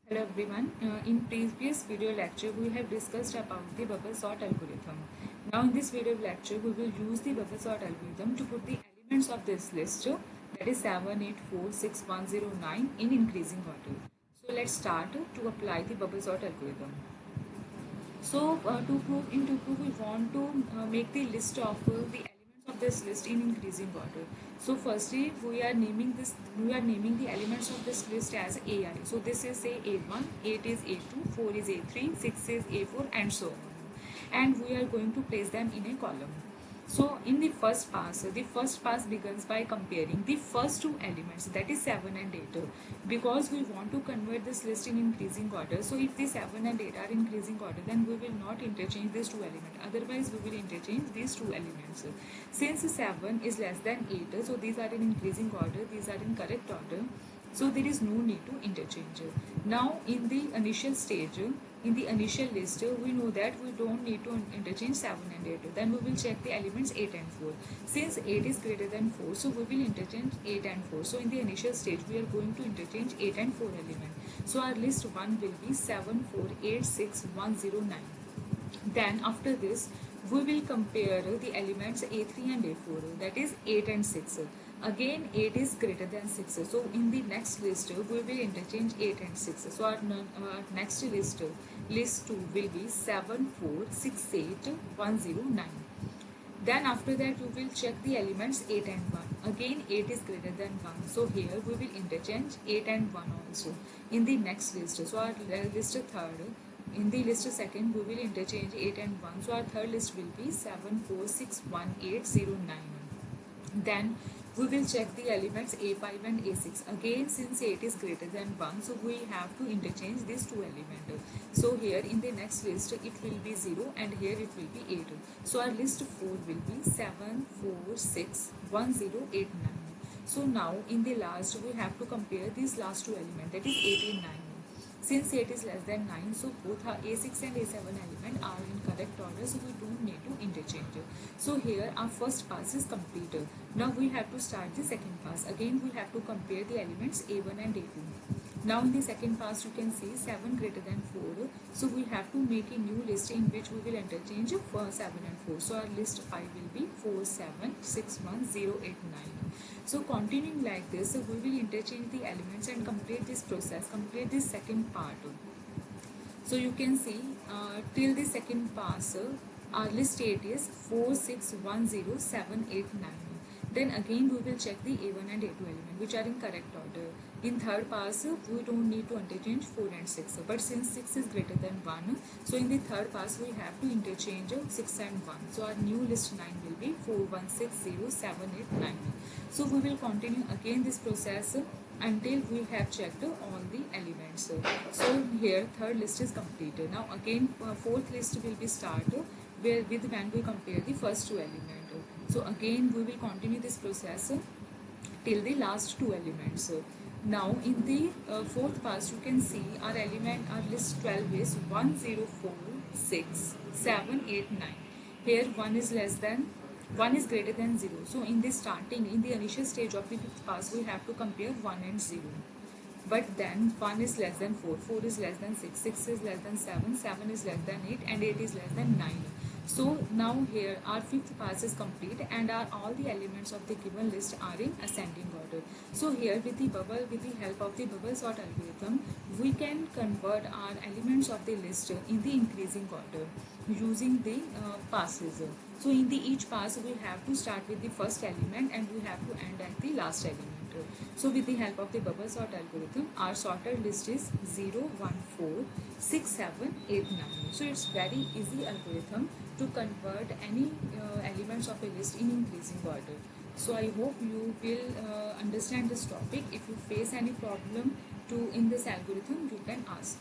Hello everyone. In previous video lecture, we have discussed about the bubble sort algorithm. Now in this video lecture, we will use the bubble sort algorithm to put the elements of this list, that is 7, 8, 4, 6, 1, 0, 9 in increasing order. So let's start to apply the bubble sort algorithm. So to prove we want to make the list of the elements of this list in increasing order. So firstly we are naming the elements of this list as AI. So this is say A1, 8 is A2, 4 is A3, 6 is A4 and so on. And we are going to place them in a column. So in the first pass begins by comparing the first two elements, that is 7 and 8, because we want to convert this list in increasing order. So if the 7 and 8 are increasing order, then we will not interchange these two elements. Otherwise, we will interchange these two elements. Since 7 is less than 8, so these are in increasing order, these are in correct order. So there is no need to interchange. Now in the initial stage, in the initial list, we know that we don't need to interchange 7 and 8. Then we will check the elements 8 and 4. Since 8 is greater than 4, so we will interchange 8 and 4. So in the initial stage, we are going to interchange 8 and 4 element. So our list 1 will be 7, 4, 8, 6, 1, 0, 9. Then after this, we will compare the elements A3 and A4, that is 8 and 6. Again 8 is greater than 6. So in the next list, we will interchange 8 and 6. So our next list 2 will be 7, 4, 6, 8, 1, 0, 9. Then after that we will check the elements 8 and 1. Again 8 is greater than 1. So here we will interchange 8 and 1 also in the next list. So our list third. In the list second we will interchange 8 and 1. So our third list will be 7, 4, 6, 1, 8, 0, 9. Then we will check the elements A5 and A6. Again since 8 is greater than 1, so we have to interchange these two elements. So here in the next list it will be 0 and here it will be 8. So our list 4 will be 7, 4, 6, 1, 0, 8, 9. So now in the last we have to compare these last two elements, that is 8 and 9. Since 8 is less than 9, so both are A6 and A7 element are in correct order, so we don't need to interchange. So here our first pass is completed. Now we have to start the second pass. Again we have to compare the elements A1 and A2. Now in the second pass you can see 7 greater than 4. So we have to make a new list in which we will interchange for 7 and 4. So our list 5 will be 4, 7, 6, 1, 0, 8, 9. So continuing like this, we will interchange the elements and complete this process, complete this second part. So you can see till the second pass, our list 8 is 4, 6, 1, 0, 7, 8, 9. Then again we will check the A1 and A2 element which are in correct order. In third pass, we don't need to interchange 4 and 6. But since 6 is greater than 1, so in the third pass we have to interchange 6 and 1. So our new list 9 will be 4, 1, 6, 0, 7, 8, 9. So we will continue again this process until we have checked all the elements. So here third list is completed. Now again fourth list will be started when we compare the first two elements. So again we will continue this process till the last two elements. Now in the fourth pass you can see our list 12 is 1, 0, 4, 6, 7, 8, 9. Here 1 is greater than 0. So in the initial stage of the fifth pass we have to compare 1 and 0. But then 1 is less than 4, 4 is less than 6, 6 is less than 7, 7 is less than 8 and 8 is less than 9. So now here our fifth pass is complete and all the elements of the given list are in ascending order. So here with the help of the bubble sort algorithm, we can convert our elements of the list in the increasing order using the passes. So in the each pass we have to start with the first element and we have to end at the last element. So with the help of the bubble sort algorithm, our sorted list is 0, 1, 4, 6, 7, 8, 9. So it's very easy algorithm to convert any elements of a list in increasing order. So I hope you will understand this topic. If you face any problem in this algorithm, you can ask.